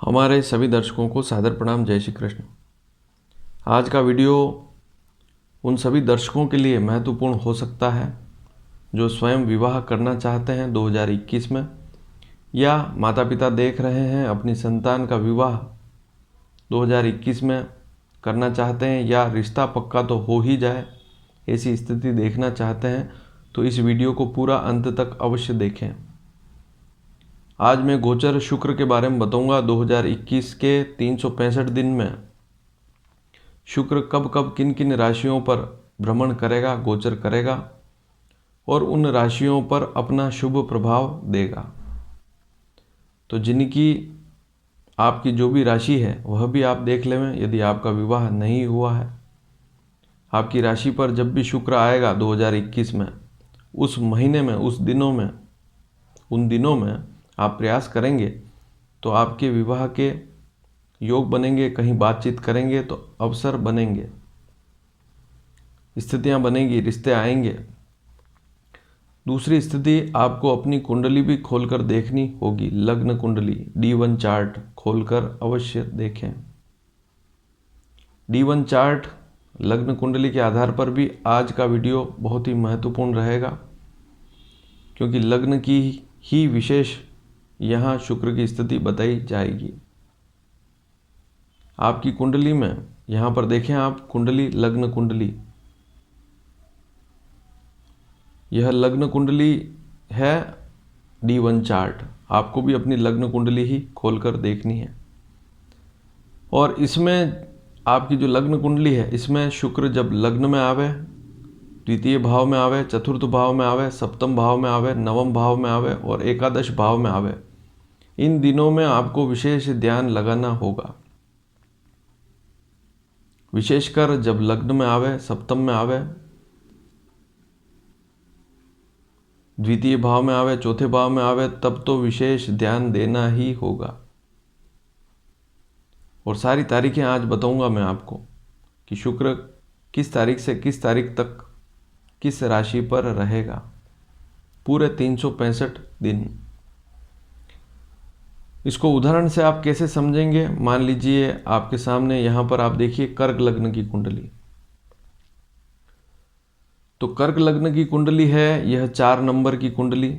हमारे सभी दर्शकों को सादर प्रणाम। जय श्री कृष्ण। आज का वीडियो उन सभी दर्शकों के लिए महत्वपूर्ण हो सकता है जो स्वयं विवाह करना चाहते हैं 2021 में, या माता पिता देख रहे हैं अपनी संतान का विवाह 2021 में करना चाहते हैं, या रिश्ता पक्का तो हो ही जाए ऐसी स्थिति देखना चाहते हैं। तो इस वीडियो को पूरा अंत तक अवश्य देखें। आज मैं गोचर शुक्र के बारे में बताऊंगा। 2021 के 365 दिन में शुक्र कब कब किन किन राशियों पर भ्रमण करेगा, गोचर करेगा, और उन राशियों पर अपना शुभ प्रभाव देगा। तो जिनकी आपकी जो भी राशि है वह भी आप देख लें। यदि आपका विवाह नहीं हुआ है, आपकी राशि पर जब भी शुक्र आएगा 2021 में, उस महीने में, उस दिनों में, उन दिनों में आप प्रयास करेंगे तो आपके विवाह के योग बनेंगे। कहीं बातचीत करेंगे तो अवसर बनेंगे, स्थितियां बनेंगी, रिश्ते आएंगे। दूसरी स्थिति, आपको अपनी कुंडली भी खोलकर देखनी होगी। लग्न कुंडली D1 चार्ट खोलकर अवश्य देखें। D1 चार्ट लग्न कुंडली के आधार पर भी आज का वीडियो बहुत ही महत्वपूर्ण रहेगा, क्योंकि लग्न की ही विशेष यहाँ शुक्र की स्थिति बताई जाएगी। आपकी कुंडली में यहाँ पर देखें आप, कुंडली, लग्न कुंडली, यह लग्न कुंडली है D1 चार्ट। आपको भी अपनी लग्न कुंडली ही खोलकर देखनी है। और इसमें आपकी जो लग्न कुंडली है, इसमें शुक्र जब लग्न में आवे, द्वितीय भाव में आवे, चतुर्थ भाव में आवे, सप्तम भाव में आवे, नवम भाव में आवे और एकादश भाव में आवे, इन दिनों में आपको विशेष ध्यान लगाना होगा। विशेषकर जब लग्न में आवे, सप्तम में आवे, द्वितीय भाव में आवे, चौथे भाव में आवे, तब तो विशेष ध्यान देना ही होगा। और सारी तारीखें आज बताऊंगा मैं आपको कि शुक्र किस तारीख से किस तारीख तक किस राशि पर रहेगा, पूरे 365 दिन। इसको उदाहरण से आप कैसे समझेंगे? मान लीजिए आपके सामने यहाँ पर आप देखिए कर्क लग्न की कुंडली। तो कर्क लग्न की कुंडली है, यह 4 नंबर की कुंडली।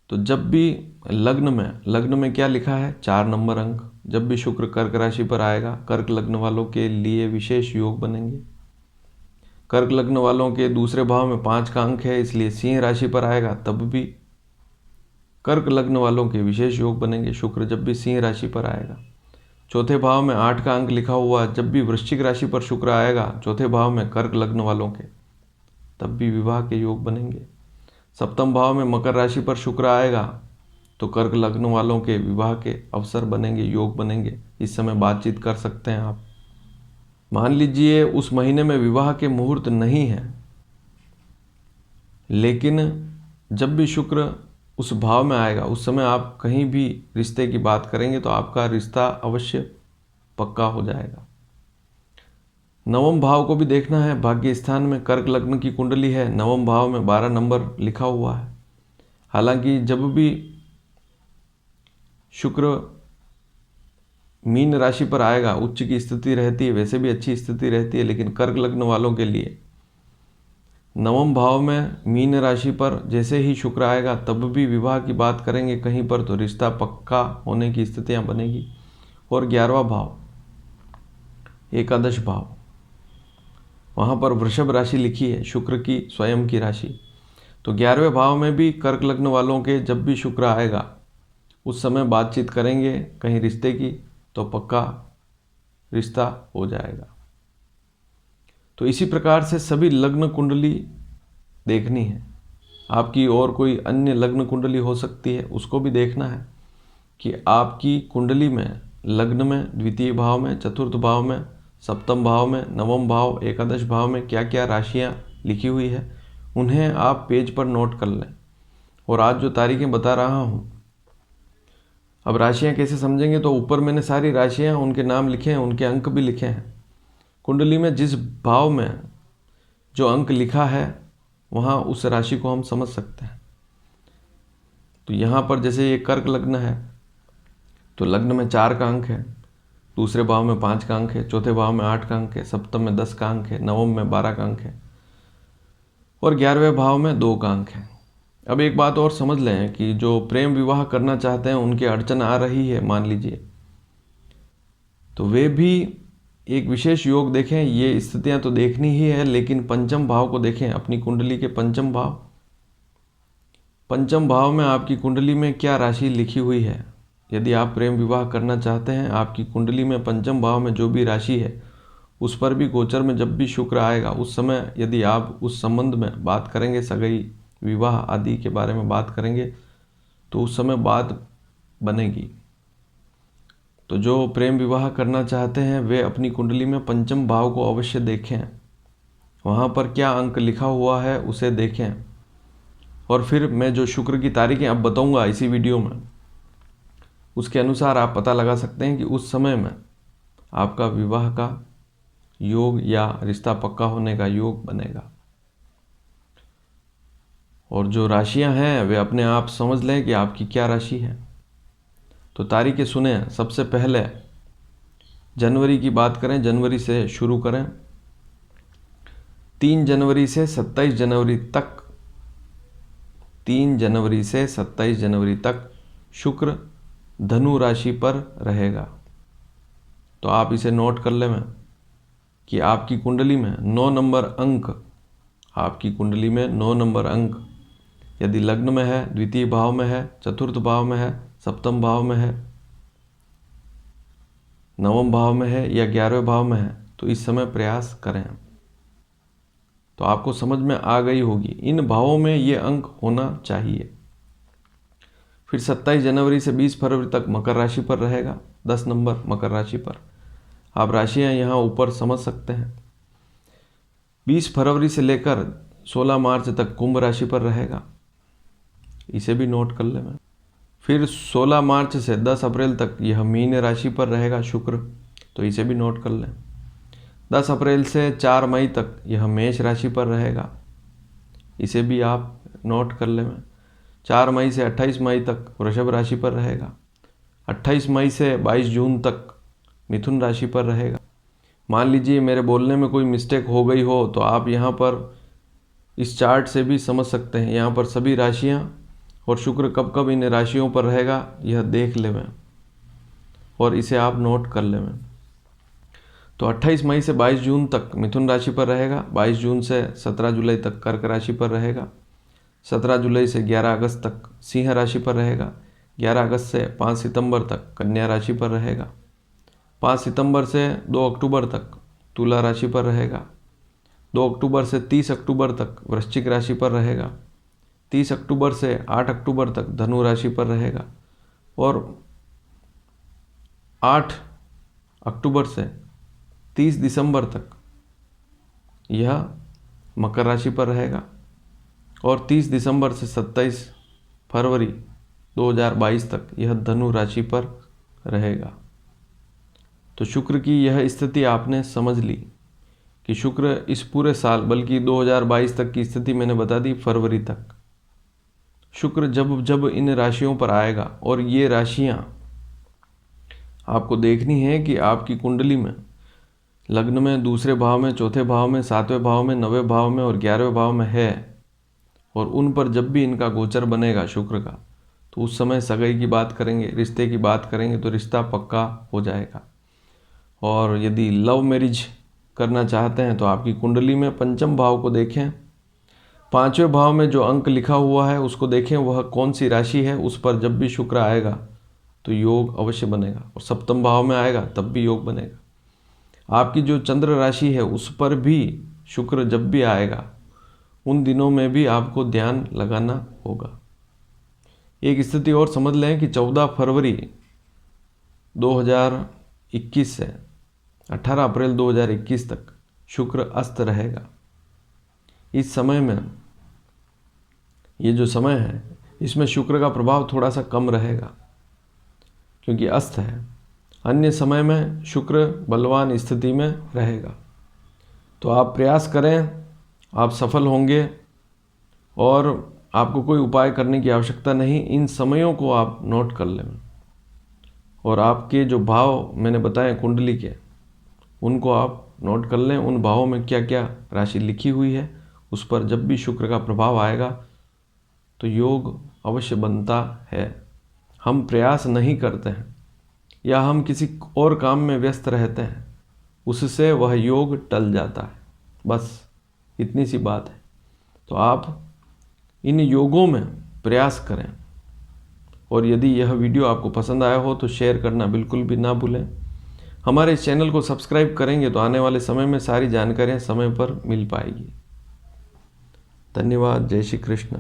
तो जब भी लग्न में क्या लिखा है? 4 नंबर अंक। जब भी शुक्र कर्क राशि पर आएगा, कर्क लग्न वालों के लिए विशेष योग बनेंगे। कर्क लग्न वालों के दूसरे भाव में 5 का अंक है, इसलिए सिंह राशि पर आएगा तब भी कर्क लग्न वालों के विशेष योग बनेंगे, शुक्र जब भी सिंह राशि पर आएगा। चौथे भाव में 8 का अंक लिखा हुआ, जब भी वृश्चिक राशि पर शुक्र आएगा चौथे भाव में कर्क लग्न वालों के, तब भी विवाह के योग बनेंगे। सप्तम भाव में मकर राशि पर शुक्र आएगा तो कर्क लग्न वालों के विवाह के अवसर बनेंगे, योग बनेंगे। इस समय बातचीत कर सकते हैं आप। मान लीजिए उस महीने में विवाह के मुहूर्त नहीं है, लेकिन जब भी शुक्र उस भाव में आएगा उस समय आप कहीं भी रिश्ते की बात करेंगे तो आपका रिश्ता अवश्य पक्का हो जाएगा। नवम भाव को भी देखना है। भाग्य स्थान में कर्क लग्न की कुंडली है, नवम भाव में 12 नंबर लिखा हुआ है। हालांकि जब भी शुक्र मीन राशि पर आएगा उच्च की स्थिति रहती है, वैसे भी अच्छी स्थिति रहती है, लेकिन कर्क लग्न वालों के लिए नवम भाव में मीन राशि पर जैसे ही शुक्र आएगा तब भी विवाह की बात करेंगे कहीं पर तो रिश्ता पक्का होने की स्थितियां बनेगी। और 11वां भाव, एकादश भाव, वहाँ पर वृषभ राशि लिखी है, शुक्र की स्वयं की राशि। तो 11वें भाव में भी कर्क लग्न वालों के जब भी शुक्र आएगा उस समय बातचीत करेंगे कहीं रिश्ते की तो पक्का रिश्ता हो जाएगा। तो इसी प्रकार से सभी लग्न कुंडली देखनी है। आपकी और कोई अन्य लग्न कुंडली हो सकती है, उसको भी देखना है कि आपकी कुंडली में लग्न में, द्वितीय भाव में, चतुर्थ भाव में, सप्तम भाव में, नवम भाव, एकादश भाव में क्या क्या राशियां लिखी हुई है, उन्हें आप पेज पर नोट कर लें। और आज जो तारीखें बता रहा हूँ, अब राशियां कैसे समझेंगे? तो ऊपर मैंने सारी राशियां, उनके नाम लिखे हैं, उनके अंक भी लिखे हैं। कुंडली में जिस भाव में जो अंक लिखा है वहाँ उस राशि को हम समझ सकते हैं। तो यहाँ पर जैसे ये कर्क लग्न है तो लग्न में 4 का अंक है, दूसरे भाव में 5 का अंक है, चौथे भाव में 8 का अंक है, सप्तम में 10 का अंक है, नवम में 12 का अंक है और 11वें भाव में 2 का अंक है। अब एक बात और समझ लें कि जो प्रेम विवाह करना चाहते हैं उनकी अड़चन आ रही है मान लीजिए, तो वे भी एक विशेष योग देखें। ये स्थितियां तो देखनी ही है, लेकिन पंचम भाव को देखें, अपनी कुंडली के पंचम भाव। पंचम भाव में आपकी कुंडली में क्या राशि लिखी हुई है। यदि आप प्रेम विवाह करना चाहते हैं, आपकी कुंडली में पंचम भाव में जो भी राशि है उस पर भी गोचर में जब भी शुक्र आएगा, उस समय यदि आप उस संबंध में बात करेंगे, सगाई विवाह आदि के बारे में बात करेंगे, तो उस समय बात बनेगी। तो जो प्रेम विवाह करना चाहते हैं वे अपनी कुंडली में पंचम भाव को अवश्य देखें, वहाँ पर क्या अंक लिखा हुआ है उसे देखें। और फिर मैं जो शुक्र की तारीखें अब बताऊंगा इसी वीडियो में, उसके अनुसार आप पता लगा सकते हैं कि उस समय में आपका विवाह का योग या रिश्ता पक्का होने का योग बनेगा। और जो राशियां हैं वे अपने आप समझ लें कि आपकी क्या राशि है। तो तारीखें सुने। सबसे पहले जनवरी की बात करें, जनवरी से शुरू करें। 3 जनवरी से 27 जनवरी तक, 3 जनवरी से 27 जनवरी तक शुक्र धनु राशि पर रहेगा। तो आप इसे नोट कर लें कि आपकी कुंडली में 9 नंबर अंक, आपकी कुंडली में 9 नंबर अंक यदि लग्न में है, द्वितीय भाव में है, चतुर्थ भाव में है, सप्तम भाव में है, नवम भाव में है या 11वें भाव में है, तो इस समय प्रयास करें। तो आपको समझ में आ गई होगी, इन भावों में ये अंक होना चाहिए। फिर 27 जनवरी से 20 फरवरी तक मकर राशि पर रहेगा, 10 नंबर मकर राशि पर। आप राशियां यहाँ ऊपर समझ सकते हैं। 20 फरवरी से लेकर 16 मार्च तक कुंभ राशि पर रहेगा, इसे भी नोट कर लें। फिर 16 मार्च से 10 अप्रैल तक यह मीन राशि पर रहेगा शुक्र, तो इसे भी नोट कर लें। 10 अप्रैल से 4 मई तक यह मेष राशि पर रहेगा, इसे भी आप नोट कर लें। 4 मई से 28 मई तक वृषभ राशि पर रहेगा। 28 मई से 22 जून तक मिथुन राशि पर रहेगा। मान लीजिए मेरे बोलने में कोई मिस्टेक हो गई हो तो आप यहाँ पर इस चार्ट से भी समझ सकते हैं। यहाँ पर सभी राशियाँ और शुक्र कब कब इन राशियों पर रहेगा यह देख लें और इसे आप नोट कर लें। तो 28 मई से 22 जून तक मिथुन राशि पर रहेगा, 22 जून से 17 जुलाई तक कर्क राशि पर रहेगा, 17 जुलाई से 11 अगस्त तक सिंह राशि पर रहेगा, 11 अगस्त से 5 सितंबर तक कन्या राशि पर रहेगा, 5 सितंबर से 2 अक्टूबर तक तुला राशि पर रहेगा, 2 अक्टूबर से 30 अक्टूबर तक वृश्चिक राशि पर रहेगा, 30 अक्टूबर से 8 अक्टूबर तक धनु राशि पर रहेगा और 8 अक्टूबर से 30 दिसंबर तक यह मकर राशि पर रहेगा और 30 दिसंबर से 27 फरवरी 2022 तक यह धनु राशि पर रहेगा। तो शुक्र की यह स्थिति आपने समझ ली कि शुक्र इस पूरे साल, बल्कि 2022 तक की स्थिति मैंने बता दी फरवरी तक, शुक्र जब जब इन राशियों पर आएगा। और ये राशियां आपको देखनी है कि आपकी कुंडली में लग्न में, दूसरे भाव में, चौथे भाव में, 7वें भाव में, 9वें भाव में और 11वें भाव में है। और उन पर जब भी इनका गोचर बनेगा शुक्र का, तो उस समय सगाई की बात करेंगे, रिश्ते की बात करेंगे, तो रिश्ता पक्का हो जाएगा। और यदि लव मैरिज करना चाहते हैं तो आपकी कुंडली में पंचम भाव को देखें, 5वें भाव में जो अंक लिखा हुआ है उसको देखें, वह कौन सी राशि है, उस पर जब भी शुक्र आएगा तो योग अवश्य बनेगा। और सप्तम भाव में आएगा तब भी योग बनेगा। आपकी जो चंद्र राशि है उस पर भी शुक्र जब भी आएगा उन दिनों में भी आपको ध्यान लगाना होगा। एक स्थिति और समझ लें कि 14 फरवरी 2021 से 18 अप्रैल 2021 तक शुक्र अस्त रहेगा। इस समय में, ये जो समय है इसमें शुक्र का प्रभाव थोड़ा सा कम रहेगा क्योंकि अस्त है। अन्य समय में शुक्र बलवान स्थिति में रहेगा। तो आप प्रयास करें, आप सफल होंगे और आपको कोई उपाय करने की आवश्यकता नहीं। इन समयों को आप नोट कर लें और आपके जो भाव मैंने बताए कुंडली के, उनको आप नोट कर लें। उन भावों में क्या क्या राशि लिखी हुई है, उस पर जब भी शुक्र का प्रभाव आएगा तो योग अवश्य बनता है। हम प्रयास नहीं करते हैं या हम किसी और काम में व्यस्त रहते हैं, उससे वह योग टल जाता है। बस इतनी सी बात है। तो आप इन योगों में प्रयास करें। और यदि यह वीडियो आपको पसंद आया हो तो शेयर करना बिल्कुल भी ना भूलें। हमारे इस चैनल को सब्सक्राइब करेंगे तो आने वाले समय में सारी जानकारियाँ समय पर मिल पाएगी। धन्यवाद। जय श्री कृष्ण।